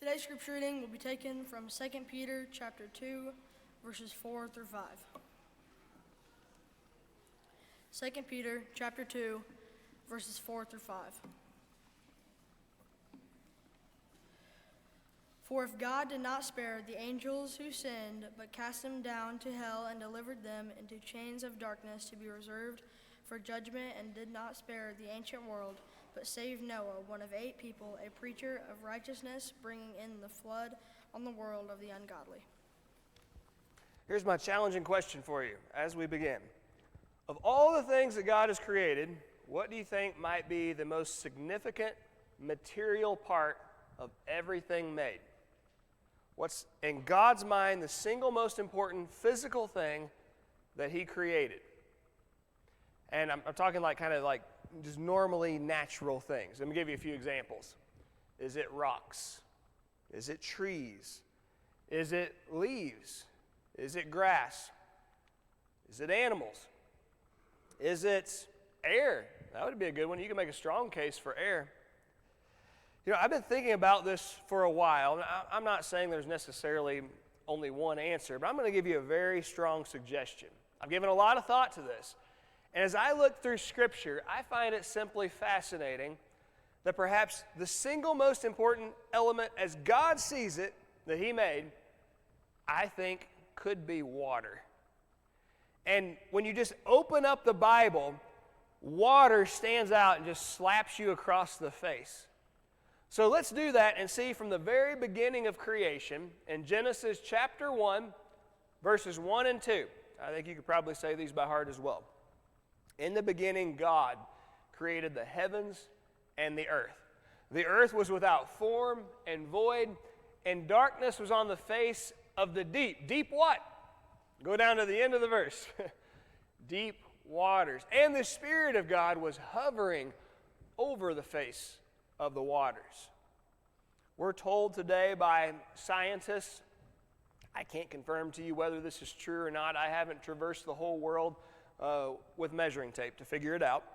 Today's scripture reading will be taken from 2 Peter chapter 2, verses 4 through 5. 2 Peter chapter 2, verses 4 through 5. For if God did not spare the angels who sinned, but cast them down to hell and delivered them into chains of darkness to be reserved for judgment, and did not spare the ancient world, but saved Noah, one of 8 people, a preacher of righteousness, bringing in the flood on the world of the ungodly. Here's my challenging question for you as we begin. Of all the things that God has created, what do you think might be the most significant material part of everything made? What's, in God's mind, the single most important physical thing that He created? And I'm talking like kind of like just normally natural things. Let me give you a few examples. Is it rocks? Is it trees? Is it leaves? Is it grass? Is it animals? Is it air? That would be a good one. You can make a strong case for air. You know, I've been thinking about this for a while. I'm not saying there's necessarily only one answer, but I'm going to give you a very strong suggestion. I've given a lot of thought to this. And as I look through Scripture, I find it simply fascinating that perhaps the single most important element as God sees it that He made, I think, could be water. And when you just open up the Bible, water stands out and just slaps you across the face. So let's do that and see from the very beginning of creation in Genesis chapter 1, verses 1 and 2. I think you could probably say these by heart as well. In the beginning, God created the heavens and the earth. The earth was without form and void, and darkness was on the face of the deep. Deep what? Go down to the end of the verse. Deep waters. And the Spirit of God was hovering over the face of the waters. We're told today by scientists, I can't confirm to you whether this is true or not. I haven't traversed the whole world with measuring tape to figure it out.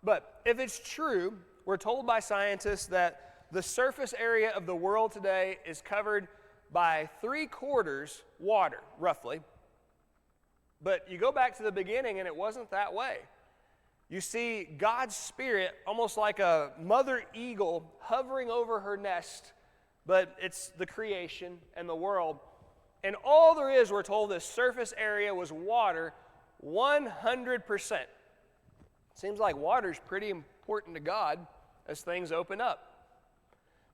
But if it's true, we're told by scientists that the surface area of the world today is covered by 3/4 water, roughly. But you go back to the beginning and it wasn't that way. You see God's Spirit almost like a mother eagle hovering over her nest, but it's the creation and the world. And all there is, we're told, this surface area was water 100%. Seems like water's pretty important to God as things open up.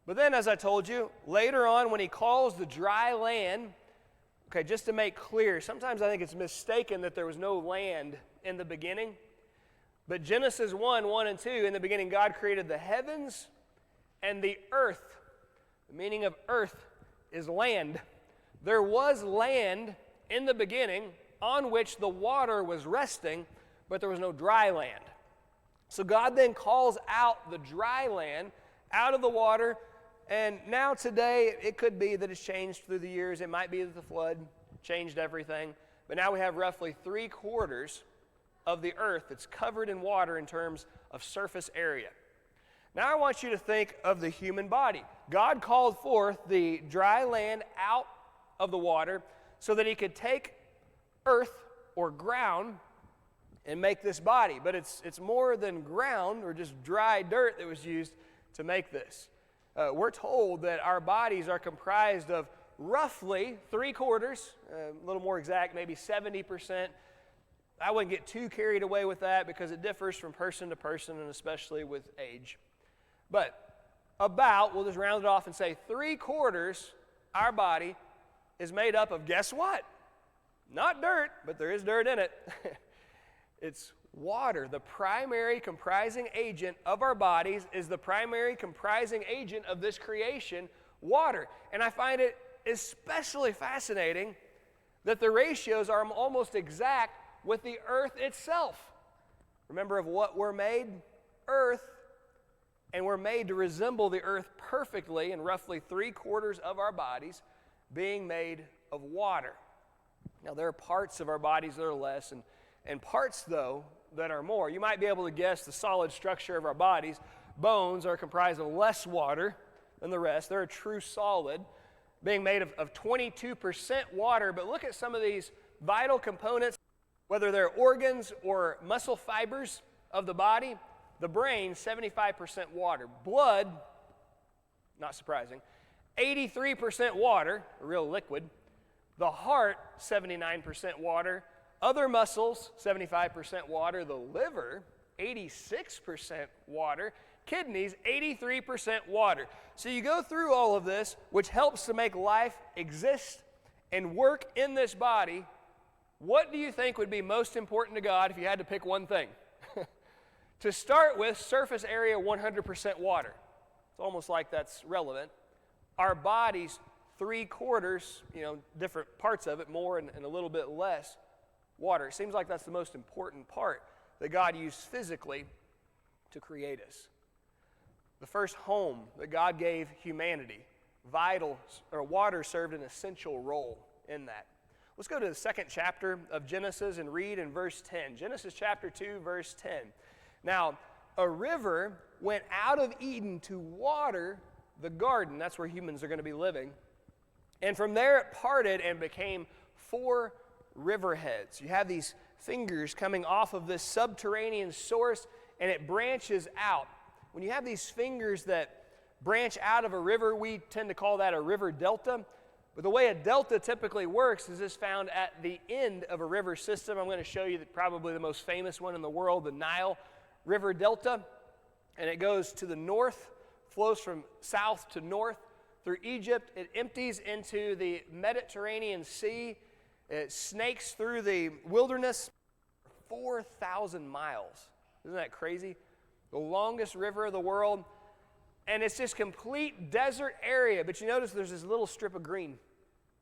But then, as I told you, later on when He calls the dry land, okay, just to make clear, sometimes I think it's mistaken that there was no land in the beginning. But Genesis 1, 1 and 2, in the beginning God created the heavens and the earth. The meaning of earth is land. There was land in the beginning on which the water was resting, but there was no dry land. So God then calls out the dry land out of the water, and now today it could be that it's changed through the years. It might be that the flood changed everything, but now we have roughly 3/4 of the earth that's covered in water in terms of surface area. Now I want you to think of the human body. God called forth the dry land out of the water so that He could take earth or ground and make this body. But it's more than ground or just dry dirt that was used to make this. We're told that our bodies are comprised of roughly 3/4, a little more exact, maybe 70%. I wouldn't get too carried away with that because it differs from person to person and especially with age. But about, we'll just round it off and say 3/4 our body is made up of, guess what? Not dirt, but there is dirt in it. It's water. The primary comprising agent of our bodies is the primary comprising agent of this creation, water. And I find it especially fascinating that the ratios are almost exact with the earth itself. Remember of what we're made? Earth. And we're made to resemble the earth perfectly, and roughly 3/4 of our bodies being made of water. Now, there are parts of our bodies that are less, and parts, though, that are more. You might be able to guess the solid structure of our bodies. Bones are comprised of less water than the rest. They're a true solid, being made of 22% water. But look at some of these vital components, whether they're organs or muscle fibers of the body. The brain, 75% water. Blood, not surprising, 83% water, a real liquid. The heart, 79% water. Other muscles, 75% water. The liver, 86% water. Kidneys, 83% water. So you go through all of this, which helps to make life exist and work in this body. What do you think would be most important to God if you had to pick one thing? To start with, surface area 100% water. It's almost like that's relevant. Our body's 3/4, different parts of it, more and a little bit less water. It seems like that's the most important part that God used physically to create us. The first home that God gave humanity, water served an essential role in that. Let's go to the second chapter of Genesis and read in verse 10. Genesis chapter 2, verse 10. Now, a river went out of Eden to water the garden. That's where humans are going to be living. And from there it parted and became 4 riverheads. You have these fingers coming off of this subterranean source, and it branches out. When you have these fingers that branch out of a river, we tend to call that a river delta. But the way a delta typically works is this found at the end of a river system. I'm going to show you probably the most famous one in the world, the Nile River Delta. And it goes to the north, flows from south to north through Egypt. It empties into the Mediterranean Sea. It snakes through the wilderness 4,000 miles. Isn't that crazy? The longest river of the world. And it's this complete desert area. But you notice there's this little strip of green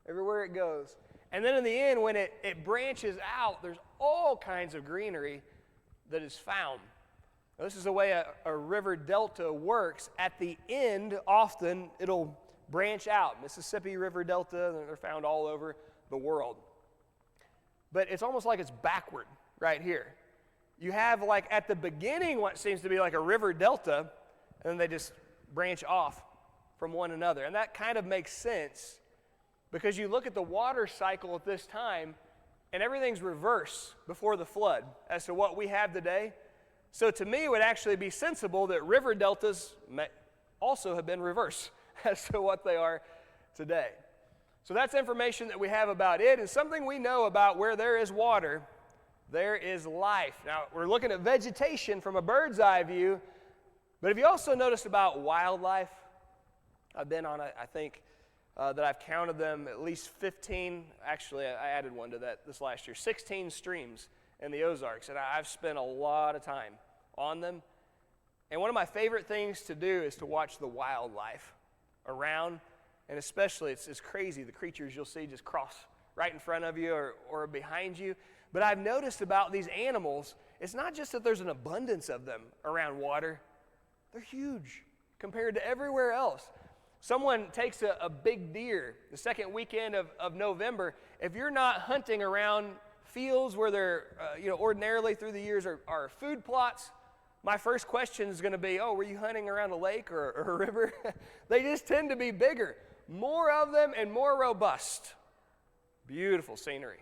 everywhere it goes. And then in the end, when it branches out, there's all kinds of greenery that is found. Now, this is the way a river delta works. At the end, often it'll branch out. Mississippi River Delta, they're found all over the world. But it's almost like it's backward right here. You have like at the beginning what seems to be like a river delta, and then they just branch off from one another. And that kind of makes sense because you look at the water cycle at this time, and everything's reverse before the flood as to what we have today. So to me, it would actually be sensible that river deltas may also have been reverse as to what they are today. So that's information that we have about it, and something we know about where there is water, there is life. Now, we're looking at vegetation from a bird's eye view, but have you also noticed about wildlife? I've been on, I think, that I've counted them at least 15, actually I added one to that this last year, 16 streams in the Ozarks, and I've spent a lot of time on them. And one of my favorite things to do is to watch the wildlife around, and especially it's crazy, the creatures you'll see just cross right in front of you or behind you. But I've noticed about these animals, it's not just that there's an abundance of them around water, they're huge compared to everywhere else. Someone takes a big deer the second weekend of November. If you're not hunting around fields where they're, ordinarily through the years are food plots, my first question is going to be, were you hunting around a lake or a river? They just tend to be bigger. More of them and more robust. Beautiful scenery.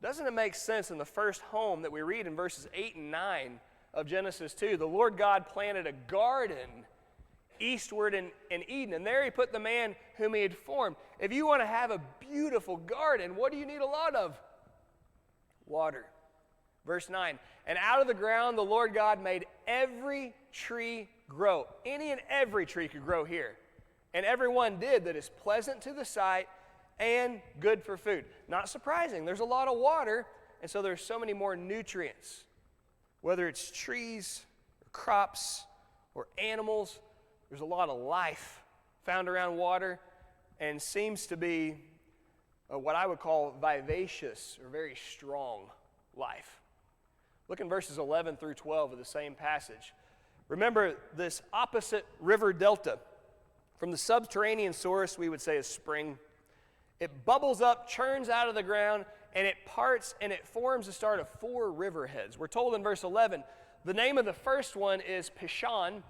Doesn't it make sense in the first home that we read in verses 8 and 9 of Genesis 2, the Lord God planted a garden eastward in Eden, and there he put the man whom he had formed. If you want to have a beautiful garden, what do you need a lot of? Water. Verse 9, and out of the ground the Lord God made every tree grow. Any and every tree could grow here. And every one did that is pleasant to the sight and good for food. Not surprising. There's a lot of water, and so there's so many more nutrients. Whether it's trees, or crops, or animals, there's a lot of life found around water, and seems to be what I would call vivacious or very strong life. Look in verses 11 through 12 of the same passage. Remember this opposite river delta. From the subterranean source, we would say a spring. It bubbles up, churns out of the ground, and it parts, and it forms the start of 4 riverheads. We're told in verse 11, the name of the first one is Pishon,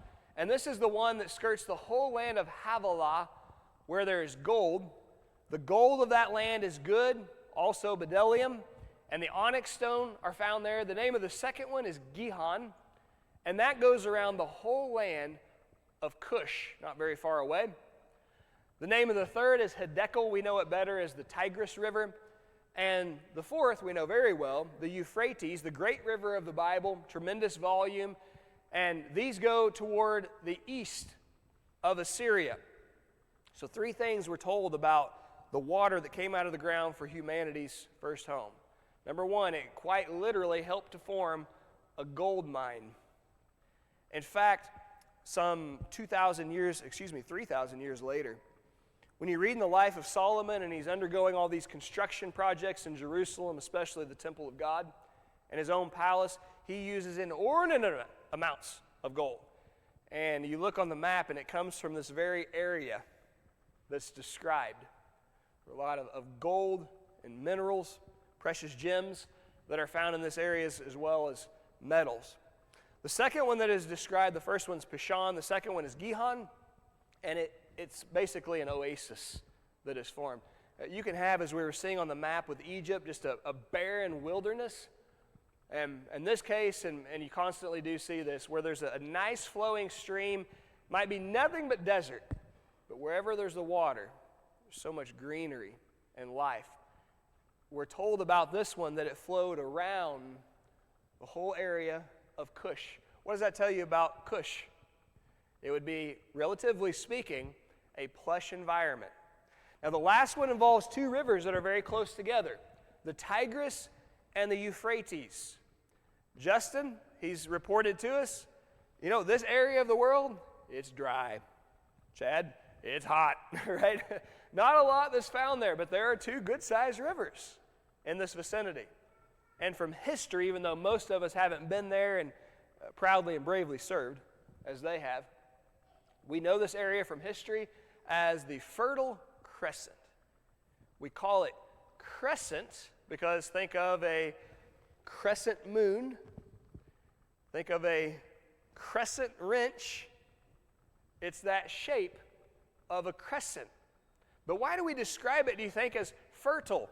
And this is the one that skirts the whole land of Havilah, where there is gold. The gold of that land is good, also bdellium, and the onyx stone are found there. The name of the second one is Gihon, and that goes around the whole land of Cush, not very far away. The name of the third is Hiddekel. We know it better as the Tigris River. And the fourth we know very well, the Euphrates, the great river of the Bible, tremendous volume. And these go toward the east of Assyria. So three things we're told about the water that came out of the ground for humanity's first home. Number one, it quite literally helped to form a gold mine. In fact, some 3,000 years later, when you read in the life of Solomon and he's undergoing all these construction projects in Jerusalem, especially the temple of God, and his own palace, he uses inordinate amounts of gold. And you look on the map and it comes from this very area that's described. A lot of gold and minerals, precious gems that are found in this area as well as metals. The second one that is described, the first one's Pishon, the second one is Gihon, and it's basically an oasis that is formed. You can have, as we were seeing on the map with Egypt, just a barren wilderness. And in this case, and you constantly do see this, where there's a nice flowing stream, might be nothing but desert, but wherever there's the water, there's so much greenery and life. We're told about this one that it flowed around the whole area of Cush. What does that tell you about Cush? It would be, relatively speaking, a plush environment. Now, the last one involves two rivers that are very close together, the Tigris and the Euphrates. Justin, he's reported to us, this area of the world, it's dry. Chad, it's hot, right? Not a lot that's found there, but there are two good-sized rivers in this vicinity. And from history, even though most of us haven't been there and proudly and bravely served, as they have, we know this area from history as the Fertile Crescent. We call it crescent because think of a crescent moon, think of a crescent wrench. It's that shape of a crescent. But why do we describe it, do you think, as fertile?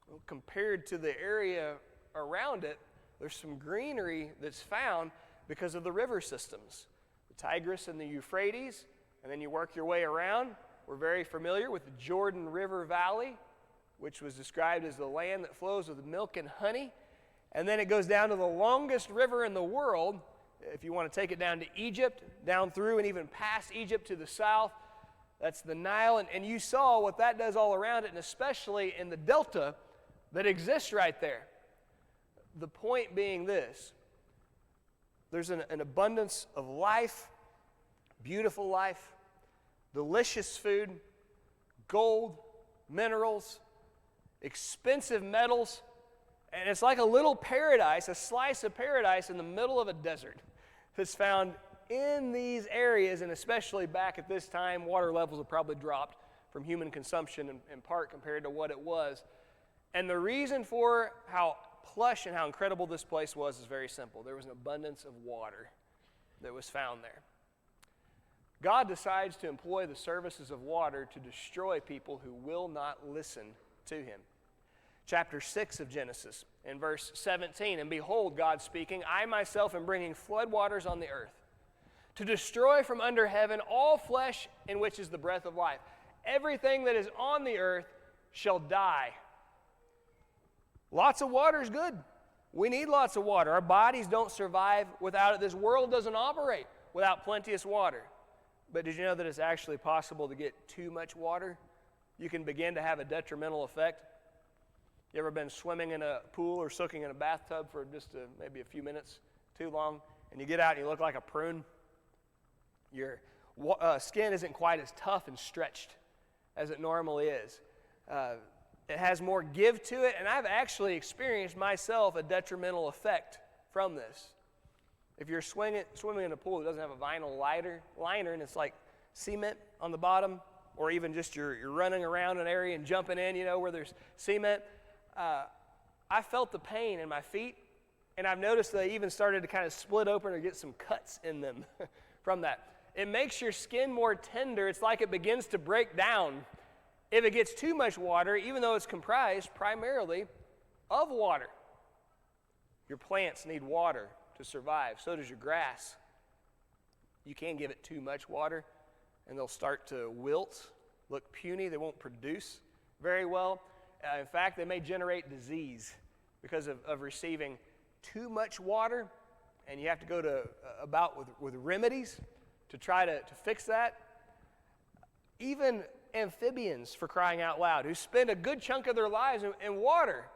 Well, compared to the area around it, there's some greenery that's found because of the river systems. The Tigris and the Euphrates, and then you work your way around. We're very familiar with the Jordan River Valley, which was described as the land that flows with milk and honey. And then it goes down to the longest river in the world, if you want to take it down to Egypt, down through and even past Egypt to the south. That's the Nile, and you saw what that does all around it, and especially in the delta that exists right there. The point being this: there's an abundance of life, beautiful life, delicious food, gold, minerals, expensive metals, and it's like a little paradise, a slice of paradise in the middle of a desert that's found in these areas, and especially back at this time, water levels have probably dropped from human consumption in part compared to what it was. And the reason for how plush and how incredible this place was is very simple. There was an abundance of water that was found there. God decides to employ the services of water to destroy people who will not listen to him. Chapter 6 of Genesis, in verse 17, "And behold, God speaking, I myself am bringing floodwaters on the earth, to destroy from under heaven all flesh in which is the breath of life. Everything that is on the earth shall die." Lots of water is good. We need lots of water. Our bodies don't survive without it. This world doesn't operate without plenteous water. But did you know that it's actually possible to get too much water? You can begin to have a detrimental effect. You ever been swimming in a pool or soaking in a bathtub for just maybe a few minutes too long, and you get out and you look like a prune? Your skin isn't quite as tough and stretched as it normally is. It has more give to it, and I've actually experienced myself a detrimental effect from this. If you're swimming in a pool that doesn't have a vinyl liner and it's like cement on the bottom, or even just you're running around an area and jumping in, where there's cement, I felt the pain in my feet And I've noticed they even started to kind of split open or get some cuts in them from that. It makes your skin more tender. It's like it begins to break down if it gets too much water, even though it's comprised primarily of water. Your plants need water to survive. So does your grass. You can't give it too much water, and they'll start to wilt, look puny. They won't produce very well. In fact, they may generate disease because of receiving too much water, and you have to go to about with remedies to try to fix that. Even amphibians, for crying out loud, who spend a good chunk of their lives in water,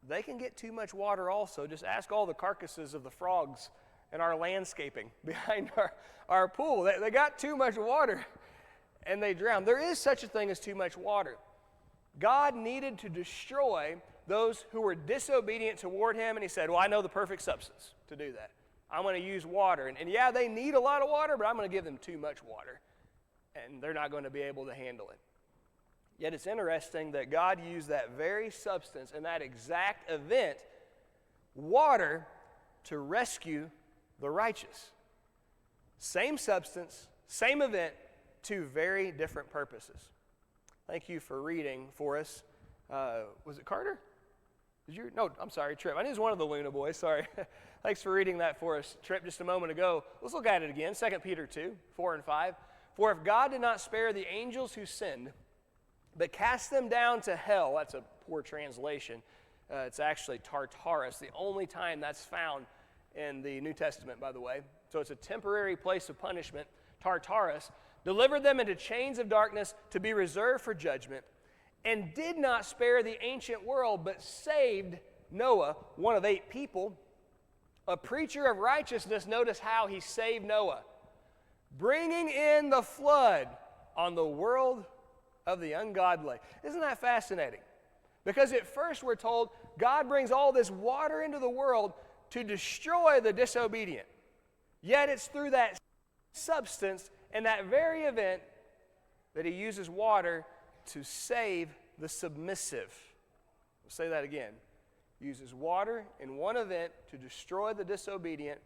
they can get too much water also. Just ask all the carcasses of the frogs in our landscaping behind our pool. They got too much water, and they drown. There is such a thing as too much water. God needed to destroy those who were disobedient toward him, and he said, well, I know the perfect substance to do that. I'm going to use water. And yeah, they need a lot of water, but I'm going to give them too much water, and they're not going to be able to handle it. Yet it's interesting that God used that very substance in that exact event, water, to rescue the righteous. Same substance, same event, two very different purposes. Thank you for reading for us. Was it Carter? No, I'm sorry, Trip. I knew it was one of the Luna boys, sorry. Thanks for reading that for us, Trip, just a moment ago. Let's look at it again, 2 Peter 2, 4 and 5. For if God did not spare the angels who sinned, but cast them down to hell, that's a poor translation. It's actually Tartarus, the only time that's found in the New Testament, by the way. So it's a temporary place of punishment, Tartarus, delivered them into chains of darkness to be reserved for judgment, and did not spare the ancient world, but saved Noah, one of 8 people, a preacher of righteousness. Notice how he saved Noah, bringing in the flood on the world of the ungodly. Isn't that fascinating? Because at first we're told God brings all this water into the world to destroy the disobedient. Yet it's through that substance and that very event that he uses water to save the submissive. I'll say that again. Uses water in one event to destroy the disobedient,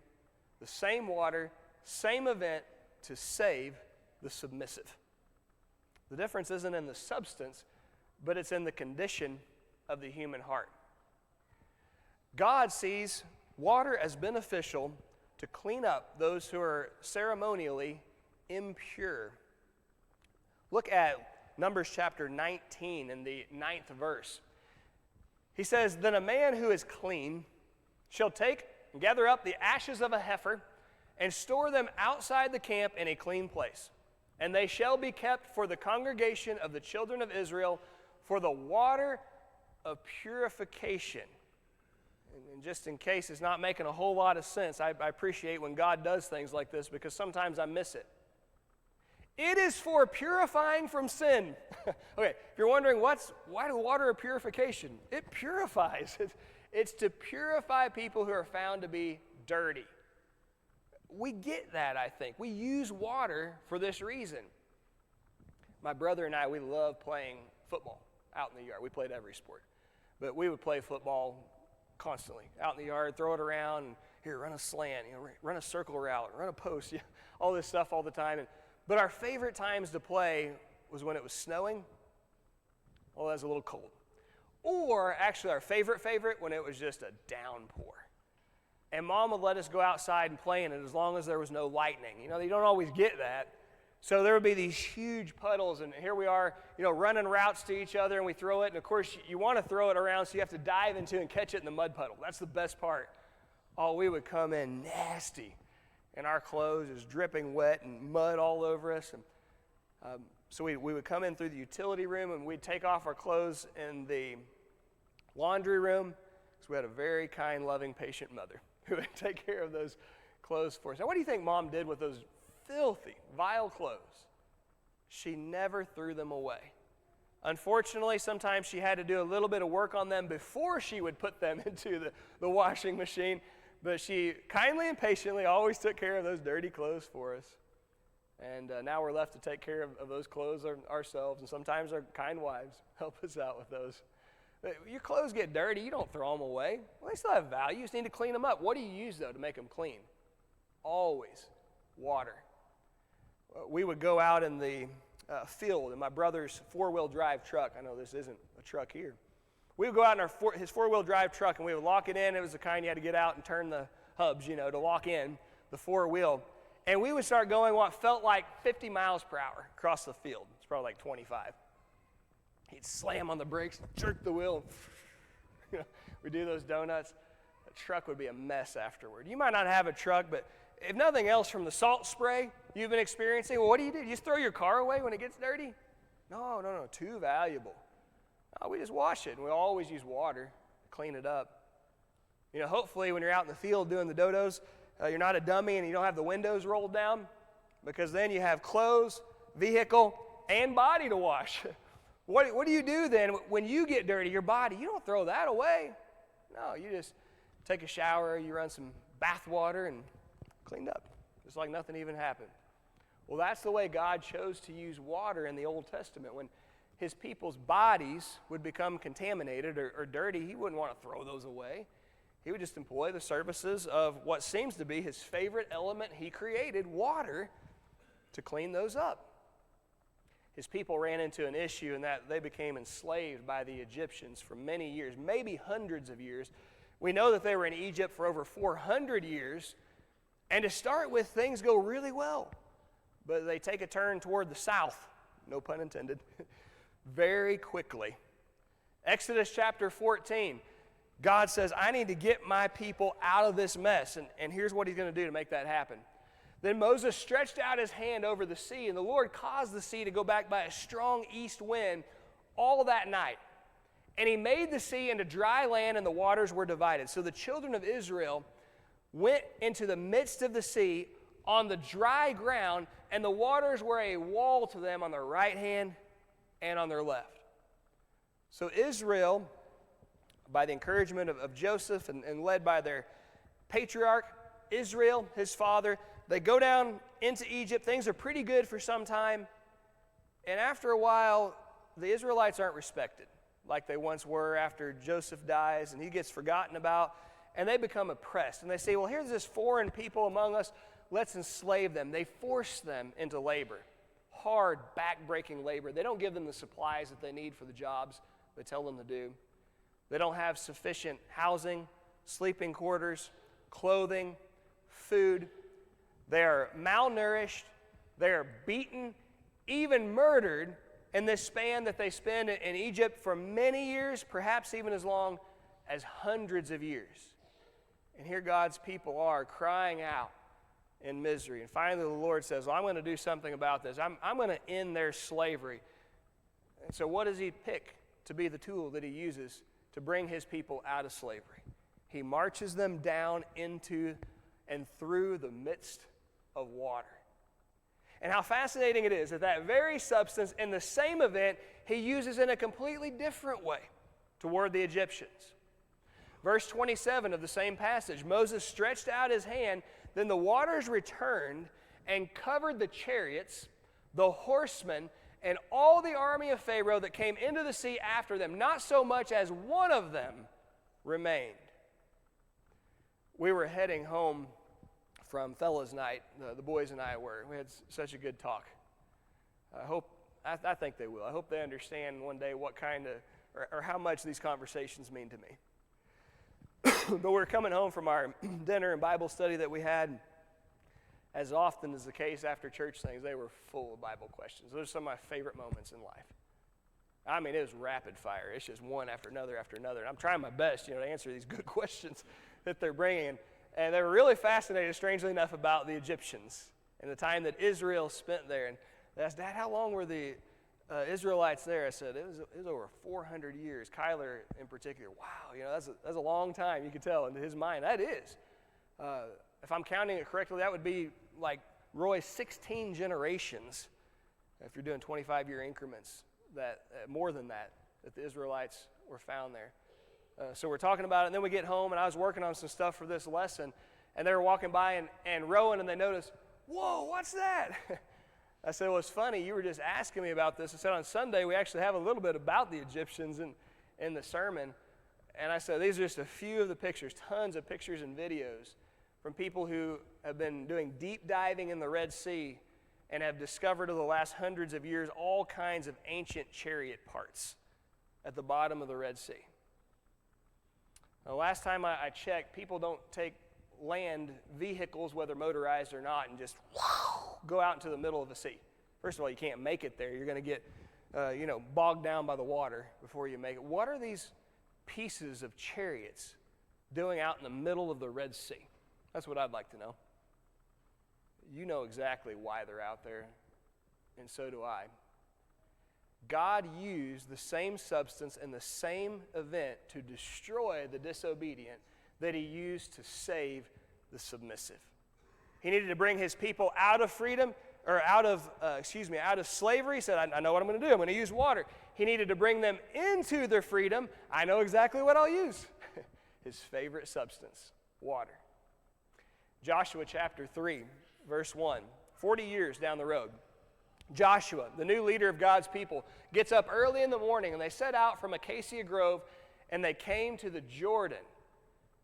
the same water, same event to save the submissive. The difference isn't in the substance, but it's in the condition of the human heart. God sees water as beneficial to clean up those who are ceremonially impure. Look at Numbers chapter 19 in the 9th verse. He says, then a man who is clean shall take and gather up the ashes of a heifer and store them outside the camp in a clean place. And they shall be kept for the congregation of the children of Israel for the water of purification. And just in case it's not making a whole lot of sense, I appreciate when God does things like this because sometimes I miss it. It is for purifying from sin. Okay, if you're wondering why do water of purification? It purifies. It's to purify people who are found to be dirty. We get that, I think. We use water for this reason. My brother and I, we love playing football out in the yard. We played every sport. But we would play football constantly out in the yard, throw it around, and here, run a slant, run a circle route, run a post, all this stuff all the time. But our favorite times to play was when it was snowing. Well, that was a little cold. Or actually our favorite when it was just a downpour. And Mom would let us go outside and play in it as long as there was no lightning. You don't always get that. So there would be these huge puddles, and here we are, running routes to each other, and we throw it. And of course, you want to throw it around, so you have to dive into and catch it in the mud puddle. That's the best part. Oh, we would come in nasty, and our clothes is dripping wet and mud all over us. And so we would come in through the utility room, and we'd take off our clothes in the laundry room, because we had a very kind, loving, patient mother who would take care of those clothes for us. Now, what do you think Mom did with those filthy, vile clothes? She never threw them away. Unfortunately, sometimes she had to do a little bit of work on them before she would put them into the washing machine, but she kindly and patiently always took care of those dirty clothes for us. And now we're left to take care of those clothes ourselves, and sometimes our kind wives help us out with those. Your clothes get dirty, you don't throw them away. Well, they still have value. You just need to clean them up. What do you use, though, to make them clean? Always water. We would go out in the field in my brother's four-wheel drive truck. I know this isn't a truck here. We would go out in his four-wheel drive truck, and we would lock it in. It was the kind you had to get out and turn the hubs, to lock in the four-wheel. And we would start going what felt like 50 miles per hour across the field. It's probably like 25. He'd slam on the brakes, jerk the wheel. We do those donuts. The truck would be a mess afterward. You might not have a truck, but if nothing else from the salt spray you've been experiencing, well, what do? You just throw your car away when it gets dirty? No, too valuable. No, we just wash it, and we always use water to clean it up. Hopefully when you're out in the field doing the dodos, you're not a dummy and you don't have the windows rolled down, because then you have clothes, vehicle, and body to wash. What do you do then when you get dirty, your body? You don't throw that away. No, you just take a shower, you run some bath water, and cleaned up, just like nothing even happened. Well, that's the way God chose to use water in the Old Testament. When his people's bodies would become contaminated or dirty, he wouldn't want to throw those away. He would just employ the services of what seems to be his favorite element he created, water, to clean those up. His people ran into an issue in that they became enslaved by the Egyptians for many years, maybe hundreds of years. We know that they were in Egypt for over 400 years. And to start with, things go really well. But they take a turn toward the south, no pun intended, very quickly. Exodus chapter 14, God says, I need to get my people out of this mess. And here's what he's going to do to make that happen. Then Moses stretched out his hand over the sea, and the Lord caused the sea to go back by a strong east wind all that night. And he made the sea into dry land, and the waters were divided. So the children of Israel went into the midst of the sea on the dry ground, and the waters were a wall to them on their right hand and on their left. So Israel, by the encouragement of Joseph and led by their patriarch, Israel, his father, they go down into Egypt. Things are pretty good for some time. And after a while, the Israelites aren't respected like they once were after Joseph dies and he gets forgotten about. And they become oppressed. And they say, well, here's this foreign people among us. Let's enslave them. They force them into labor, hard, back-breaking labor. They don't give them the supplies that they need for the jobs they tell them to do. They don't have sufficient housing, sleeping quarters, clothing, food. They are malnourished. They are beaten, even murdered in this span that they spend in Egypt for many years, perhaps even as long as hundreds of years. And here God's people are crying out in misery. And finally the Lord says, well, I'm going to do something about this. I'm going to end their slavery. And so what does he pick to be the tool that he uses to bring his people out of slavery? He marches them down into and through the midst of water. And how fascinating it is that that very substance in the same event he uses in a completely different way toward the Egyptians. Verse 27 of the same passage, Moses stretched out his hand, then the waters returned and covered the chariots, the horsemen, and all the army of Pharaoh that came into the sea after them. Not so much as one of them remained. We were heading home from fellas' night, the boys and I were. We had such a good talk. I think they will. I hope they understand one day what kind of, or how much these conversations mean to me. But we're coming home from our dinner and Bible study that we had. As often is the case after church things, they were full of Bible questions. Those are some of my favorite moments in life. I mean, it was rapid fire. It's just one after another after another. And I'm trying my best, to answer these good questions that they're bringing. And they were really fascinated, strangely enough, about the Egyptians and the time that Israel spent there. And they asked, Dad, how long were the Israelites there? I said, it was over 400 years. Kyler in particular, wow, that's a long time, you can tell. In his mind, that is. If I'm counting it correctly, that would be like Roy's 16 generations, if you're doing 25-year increments, that more than that the Israelites were found there. So we're talking about it, and then we get home, and I was working on some stuff for this lesson, and they were walking by and rowing, and they noticed, whoa, what's that? I said, well, it's funny, you were just asking me about this. I said, on Sunday, we actually have a little bit about the Egyptians, and in the sermon. And I said, these are just a few of the pictures, tons of pictures and videos from people who have been doing deep diving in the Red Sea and have discovered over the last hundreds of years all kinds of ancient chariot parts at the bottom of the Red Sea. The last time I checked, people don't take land vehicles, whether motorized or not, and just go out into the middle of the sea. First of all, you can't make it there. You're going to get bogged down by the water before you make it. What are these pieces of chariots doing out in the middle of the Red Sea? That's what I'd like to know. You know exactly why they're out there, and so do I. God used the same substance and the same event to destroy the disobedient that he used to save the submissive. He needed to bring his people out of freedom, or out of slavery. He said, I know what I'm going to do. I'm going to use water. He needed to bring them into their freedom. I know exactly what I'll use. His favorite substance, water. Joshua chapter 3, verse 1, 40 years down the road. Joshua, the new leader of God's people, gets up early in the morning, and they set out from Acacia Grove, and they came to the Jordan.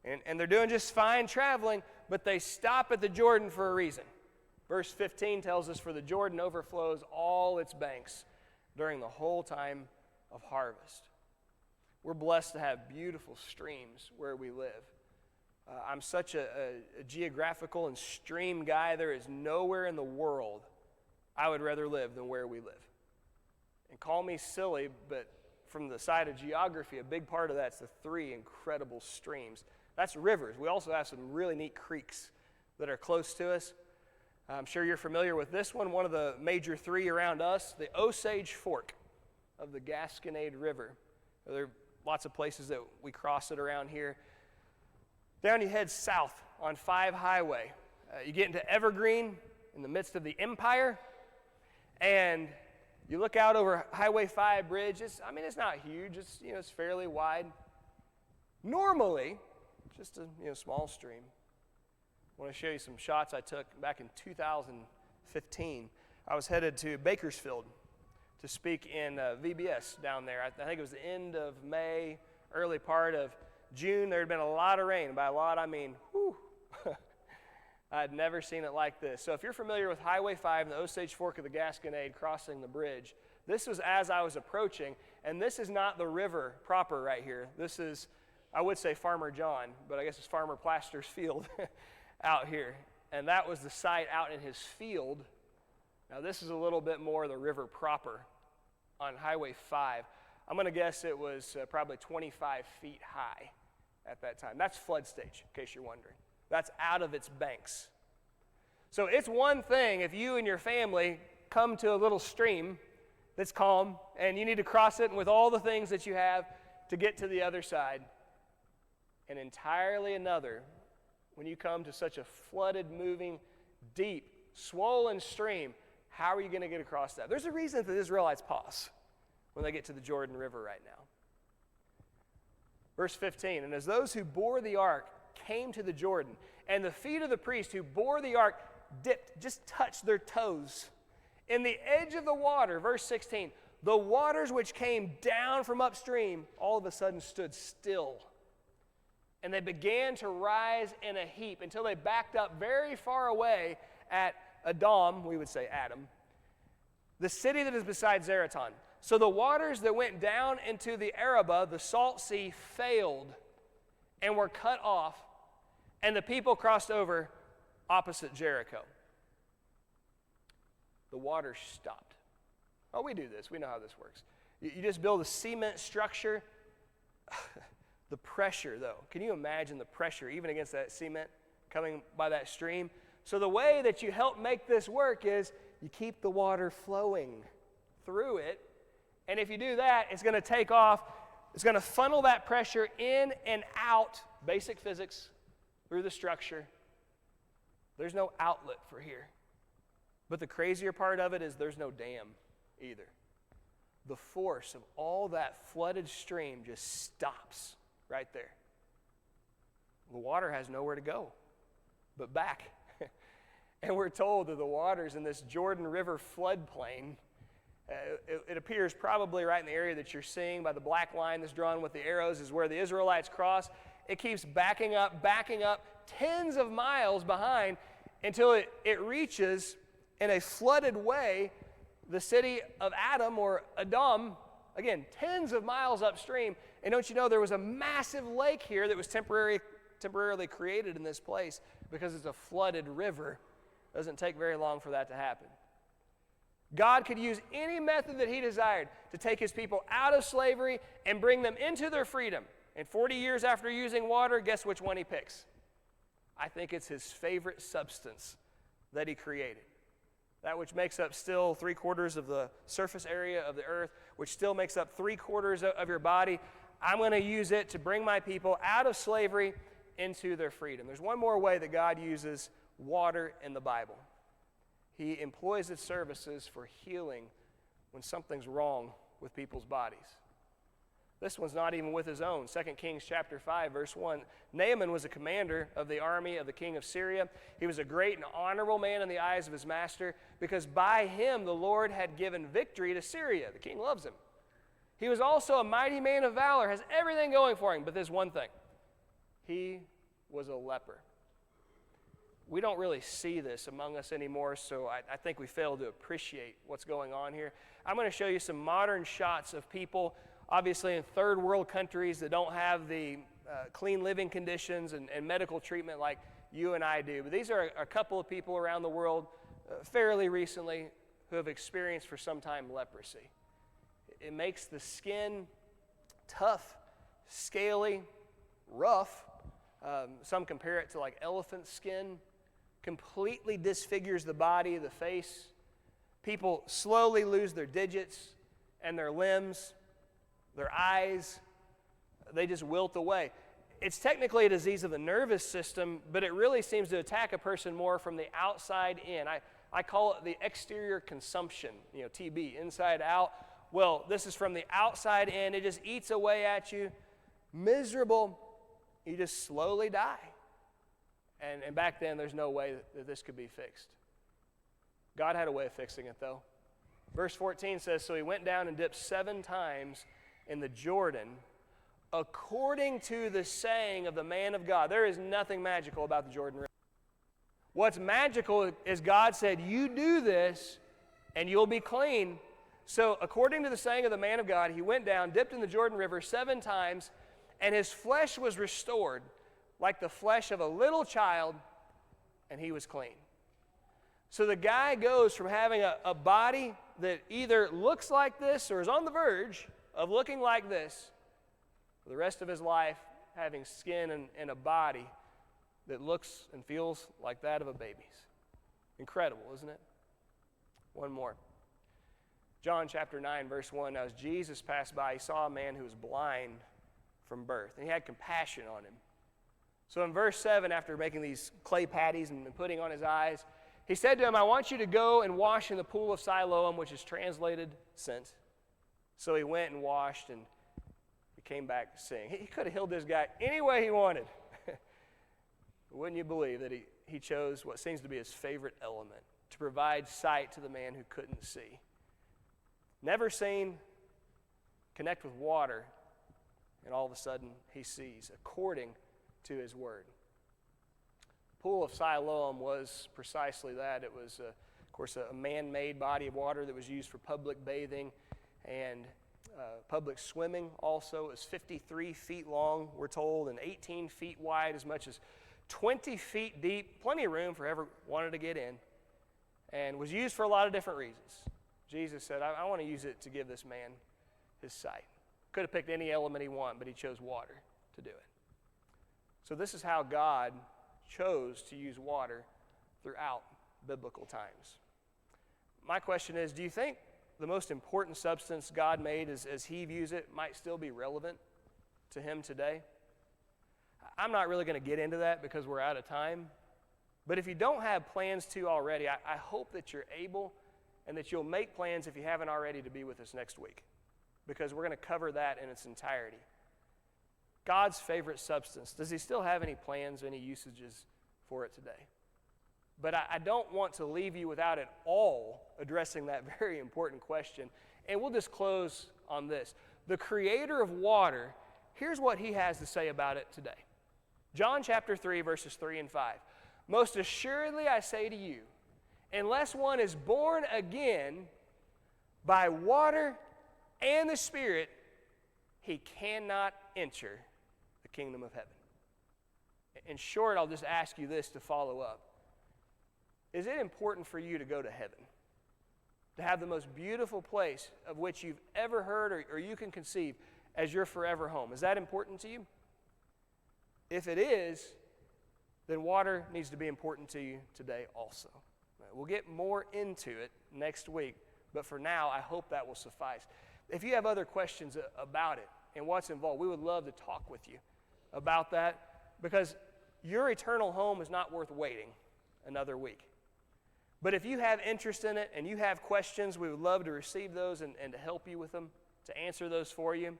And they're doing just fine traveling, but they stop at the Jordan for a reason. Verse 15 tells us, for the Jordan overflows all its banks during the whole time of harvest. We're blessed to have beautiful streams where we live. I'm such a geographical and stream guy. There is nowhere in the world I would rather live than where we live. And call me silly, but from the side of geography, a big part of that's the 3 incredible streams. That's rivers. We also have some really neat creeks that are close to us. I'm sure you're familiar with this one of the major 3 around us, the Osage Fork of the Gasconade River. There are lots of places that we cross it around here. Down you head south on 5 Highway. You get into Evergreen in the midst of the Empire, and you look out over Highway 5 bridge. It's not huge. It's fairly wide. Normally, just a small stream. I want to show you some shots I took back in 2015. I was headed to Bakersfield to speak in VBS down there. I think it was the end of May, early part of June. There had been a lot of rain. By a lot, I mean, whew. I had never seen it like this. So if you're familiar with Highway 5 and the Osage Fork of the Gasconade crossing the bridge, this was as I was approaching, and this is not the river proper right here. This is, I would say Farmer John, but I guess it's Farmer Plaster's field out here. And that was the site out in his field. Now this is a little bit more the river proper on Highway 5. I'm going to guess it was probably 25 feet high at that time. That's flood stage, in case you're wondering. That's out of its banks. So it's one thing if you and your family come to a little stream that's calm and you need to cross it and with all the things that you have to get to the other side. And entirely another when you come to such a flooded, moving, deep, swollen stream. How are you going to get across that? There's a reason that the Israelites pause when they get to the Jordan River right now. Verse 15, and as those who bore the ark came to the Jordan, and the feet of the priest who bore the ark dipped, just touched their toes in the edge of the water. Verse 16, the waters which came down from upstream all of a sudden stood still, and they began to rise in a heap until they backed up very far away at Adam, we would say Adam, the city that is beside Zeraton. So the waters that went down into the Arabah, the salt sea, failed and were cut off, and the people crossed over opposite Jericho. The water stopped. Oh, we do this. We know how this works. You just build a cement structure. The pressure, though. Can you imagine the pressure, even against that cement coming by that stream? So the way that you help make this work is you keep the water flowing through it. And if you do that, it's going to take off. It's going to funnel that pressure in and out, basic physics, through the structure. There's no outlet for here. But the crazier part of it is there's no dam either. The force of all that flooded stream just stops right there. The water has nowhere to go but back. And we're told that the waters in this Jordan River floodplain It appears probably right in the area that you're seeing by the black line that's drawn with the arrows is where the Israelites cross. It keeps backing up, tens of miles behind until it reaches, in a flooded way, the city of Adam or Edom, again, tens of miles upstream. And don't you know, there was a massive lake here that was temporarily created in this place because it's a flooded river. It doesn't take very long for that to happen. God could use any method that he desired to take his people out of slavery and bring them into their freedom. And 40 years after using water, guess which one he picks? I think it's his favorite substance that he created. That which makes up still 3/4 of the surface area of the earth, which still makes up 3/4 of your body. I'm going to use it to bring my people out of slavery into their freedom. There's one more way that God uses water in the Bible. He employs its services for healing when something's wrong with people's bodies. This one's not even with his own. 2 Kings chapter 5, verse 1. Naaman was a commander of the army of the king of Syria. He was a great and honorable man in the eyes of his master because by him the Lord had given victory to Syria. The king loves him. He was also a mighty man of valor, has everything going for him, but there's one thing. He was a leper. We don't really see this among us anymore, so I think we fail to appreciate what's going on here. I'm going to show you some modern shots of people, obviously in third world countries that don't have the clean living conditions and medical treatment like you and I do. But these are a couple of people around the world fairly recently who have experienced for some time leprosy. It makes the skin tough, scaly, rough. Some compare it to like elephant skin. Completely disfigures the body, the face. People slowly lose their digits and their limbs, their eyes. They just wilt away. It's technically a disease of the nervous system, but it really seems to attack a person more from the outside in. I call it the exterior consumption, TB, inside out. Well, this is from the outside in. It just eats away at you. Miserable. You just slowly die. And back then, there's no way that this could be fixed. God had a way of fixing it, though. Verse 14 says, so he went down and dipped 7 times in the Jordan, according to the saying of the man of God. There is nothing magical about the Jordan River. What's magical is God said, you do this, and you'll be clean. So according to the saying of the man of God, he went down, dipped in the Jordan River 7 times, and his flesh was restored, like the flesh of a little child, and he was clean. So the guy goes from having a body that either looks like this or is on the verge of looking like this, for the rest of his life having skin and a body that looks and feels like that of a baby's. Incredible, isn't it? One more. John chapter 9, verse 1, now as Jesus passed by, he saw a man who was blind from birth, and he had compassion on him. So in verse 7, after making these clay patties and putting on his eyes, he said to him, I want you to go and wash in the pool of Siloam, which is translated sent. So he went and washed, and he came back seeing. He could have healed this guy any way he wanted. Wouldn't you believe that he chose what seems to be his favorite element, to provide sight to the man who couldn't see. Never seen, connect with water, and all of a sudden he sees, according to his word. Pool of Siloam was precisely that. It was, of course, a man-made body of water that was used for public bathing and public swimming also. It was 53 feet long, we're told, and 18 feet wide, as much as 20 feet deep, plenty of room for whoever wanted to get in, and was used for a lot of different reasons. Jesus said, I want to use it to give this man his sight. Could have picked any element he wanted, but he chose water to do it. So this is how God chose to use water throughout biblical times. My question is, do you think the most important substance God made as he views it might still be relevant to him today? I'm not really going to get into that because we're out of time. But if you don't have plans to already, I hope that you're able and that you'll make plans, if you haven't already, to be with us next week, because we're going to cover that in its entirety. God's favorite substance. Does he still have any plans, any usages for it today? But I don't want to leave you without at all addressing that very important question. And we'll just close on this. The creator of water, here's what he has to say about it today. John chapter 3, verses 3 and 5. Most assuredly I say to you, unless one is born again by water and the Spirit, he cannot enter the kingdom of heaven. In short, I'll just ask you this to follow up. Is it important for you to go to heaven? To have the most beautiful place of which you've ever heard or you can conceive as your forever home? Is that important to you? If it is, then water needs to be important to you today also. We'll get more into it next week, but for now, I hope that will suffice. If you have other questions about it and what's involved, we would love to talk with you about that, because your eternal home is not worth waiting another week. But if you have interest in it and you have questions, we would love to receive those and to help you with them, to answer those for you.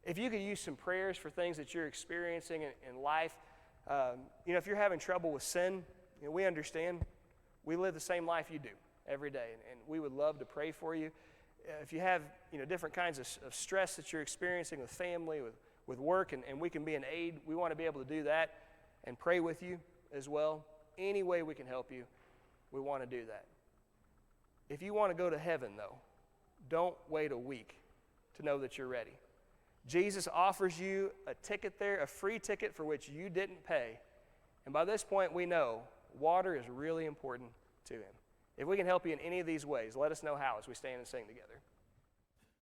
If you could use some prayers for things that you're experiencing in life, if you're having trouble with sin, we understand. We live the same life you do every day, and we would love to pray for you. If you have different kinds of stress that you're experiencing with family, with work, and we can be an aid, we want to be able to do that and pray with you as well. Any way we can help you, we want to do that. If you want to go to heaven, though, don't wait a week to know that you're ready. Jesus offers you a ticket there, a free ticket for which you didn't pay. And by this point, we know water is really important to him. If we can help you in any of these ways, let us know how as we stand and sing together.